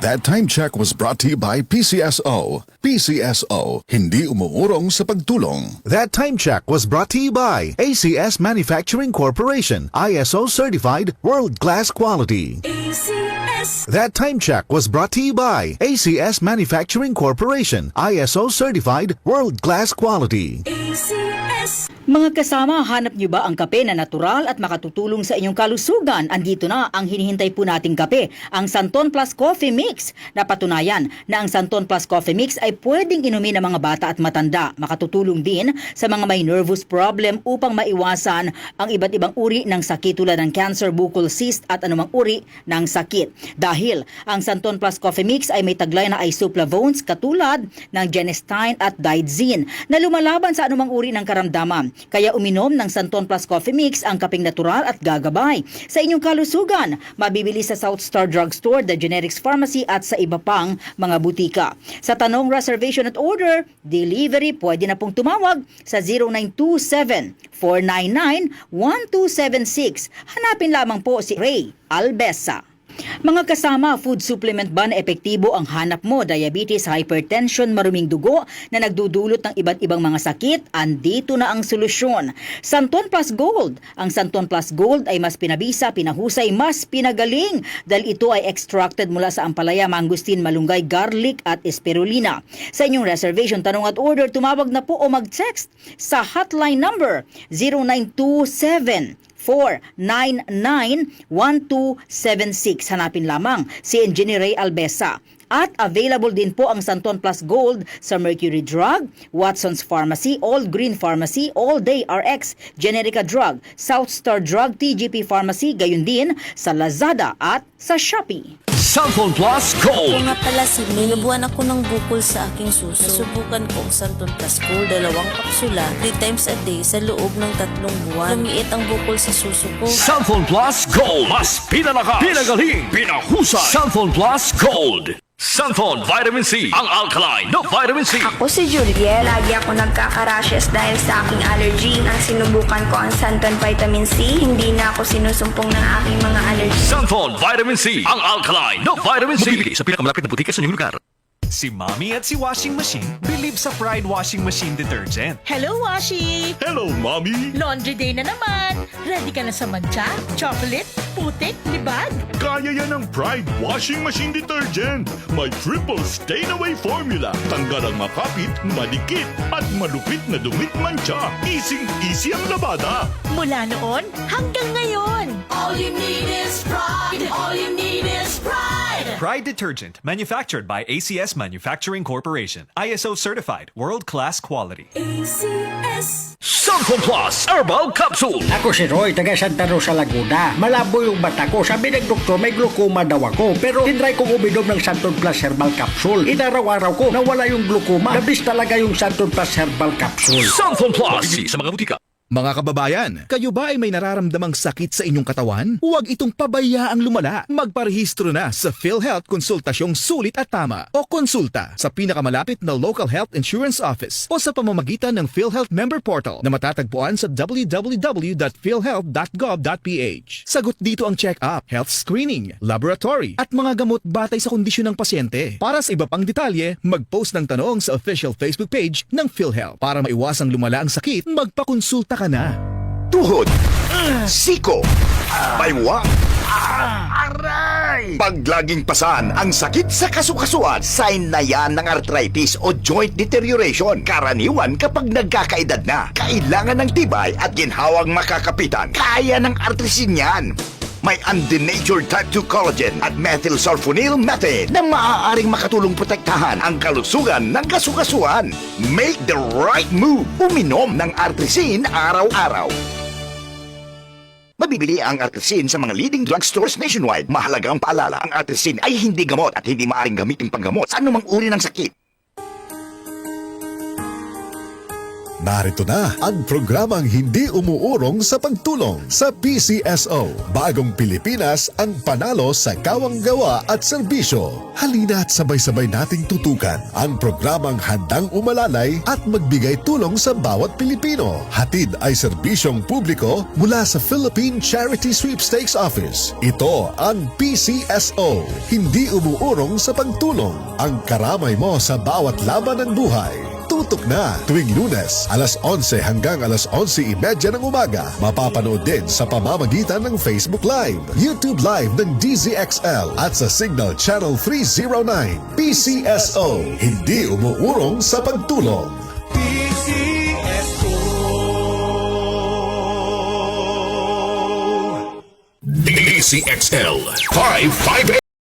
That time check was brought to you by PCSO. PCSO, hindi umuurong sa pagtulong. That time check was brought to you by ACS Manufacturing Corporation, ISO certified world-class quality. ACS. That time check was brought to you by ACS Manufacturing Corporation, ISO certified world-class quality. ACS. Mga kasama, hanap niyo ba ang kape na natural at makatutulong sa inyong kalusugan? Andito na ang hinihintay po nating kape, ang Santon Plus Coffee Mix. Napatunayan na ang Santon Plus Coffee Mix ay pwedeng inumin ng mga bata at matanda. Makatutulong din sa mga may nervous problem upang maiwasan ang iba't ibang uri ng sakit tulad ng cancer, buccal cyst at anumang uri ng sakit. Dahil ang Santon Plus Coffee Mix ay may taglay na isoflavones katulad ng genistein at digoxin na lumalaban sa anumang uri ng karamdaman. Kaya uminom ng Santon Plus Coffee Mix ang kapeng natural at gagabay sa inyong kalusugan. Mabibili sa South Star Drugstore, The Generics Pharmacy at sa iba pang mga butika. Sa tanong reservation at order, delivery, pwede na pong tumawag sa 0927-499-1276. Hanapin lamang po si Ray Albesa. Mga kasama, food supplement ba na epektibo ang hanap mo? Diabetes, hypertension, maruming dugo na nagdudulot ng iba't ibang mga sakit? Andito na ang solusyon. Santon Plus Gold. Ang Santon Plus Gold ay mas pinabisa, pinahusay, mas pinagaling dahil ito ay extracted mula sa ampalaya, mangustin, malunggay, garlic at spirulina. Sa inyong reservation, tanong at order, tumawag na po o mag-text sa hotline number 0927 499-1276. Hanapin lamang si Engineer Ray Albesa. At available din po ang Santon Plus Gold sa Mercury Drug, Watson's Pharmacy, All Green Pharmacy, All Day RX, Generica Drug, South Star Drug, TGP Pharmacy, gayon din sa Lazada at sa Shopee. Santon Plus Gold. Ako nga pala si May. Nabuhan ako ng bukol sa aking suso. Nasubukan ko ang Santon Plus Gold, 2 kapsula, 3 times a day sa loob ng 3 buwan. Lumiit ang bukol sa suso ko. Santon Plus Gold. Mas pinalakas, pinagaling, pinahusay. Santon Plus Gold. Santon Vitamin C, ang alkaline na vitamin C. Ako si Juliet. Lagi ako nagkaka-rashes dahil sa aking allergy. Nang sinubukan ko ang Santon Vitamin C, hindi na ako sinusumpong ng aking mga allergy. Santon Vitamin C, ang alkaline na vitamin C. Mabibili sa pinakamalapit na butika sa inyong lugar. Si Mommy at si Washing Machine believe sa Pride Washing Machine Detergent. Hello, Washi! Hello, Mommy! Laundry day na naman! Ready ka na sa mancha, chocolate, putik, libag? Kaya yan ang Pride Washing Machine Detergent. May triple stain-away formula. Tanggal ang makapit, madikit, at malupit na dumit mancha. Easy ang labada. Mula noon hanggang ngayon. All you need is pride. All you need is pride. Pride Detergent, manufactured by ACS Manufacturing Corporation. ISO certified, world-class quality. ACS. Santon Plus Herbal Capsule. Ako si Roy, taga Santa Rosa, Laguna. Malabo yung mata ko. Sabi ng doktor, may glaucoma daw ako. Pero tinry kong uminom ng Santon Plus Herbal Capsule. Inaraw-araw ko, nawala yung glaucoma. Nabis talaga yung Santon Plus Herbal Capsule. Santon Plus. Mabibili sa mga butika. Mga kababayan, kayo ba ay may nararamdamang sakit sa inyong katawan? Huwag itong pabayaang lumala. Magparehistro na sa PhilHealth Konsultasyong Sulit at Tama o konsulta sa pinakamalapit na local health insurance office o sa pamamagitan ng PhilHealth Member Portal na matatagpuan sa www.philhealth.gov.ph. Sagot dito ang check-up, health screening, laboratory at mga gamot batay sa kondisyon ng pasyente. Para sa iba pang detalye, mag-post ng tanong sa official Facebook page ng PhilHealth. Para maiwasang lumala ang sakit, magpakonsulta ka na. Tuhod, siko, baywang, aray! Pag laging pasan ang sakit sa kasukasuan, sign na yan ng arthritis o joint deterioration. Karaniwan kapag nagkakaedad na, kailangan ng tibay at ginhawang makakapitan. Kaya ng artrisin yan. May undenatured type 2 collagen at methylsulfonyl methane na maaaring makatulong protektahan ang kalusugan ng kasukasuan. Make the right move. Uminom ng Artrisin araw-araw. Mabibili ang Artrisin sa mga leading drugstores nationwide. Mahalagang paalala, ang Artrisin ay hindi gamot at hindi maaaring gamitin panggamot sa anumang uri ng sakit. Narito na ang programang hindi umuurong sa pagtulong sa PCSO. Bagong Pilipinas ang panalo sa kawang gawa at serbisyo. Halina at sabay-sabay nating tutukan ang programang handang umalalay at magbigay tulong sa bawat Pilipino. Hatid ay serbisyong publiko mula sa Philippine Charity Sweepstakes Office. Ito ang PCSO. Hindi umuurong sa pagtulong. Ang karamay mo sa bawat laban ng buhay. Tutok na tuwing Lunes, alas 11 hanggang alas 11:30 ng umaga. Mapapanood din sa pamamagitan ng Facebook Live, YouTube Live ng DZXL at sa Signal Channel 309. PCSO, hindi umuurong sa pagtulong. DZXL 558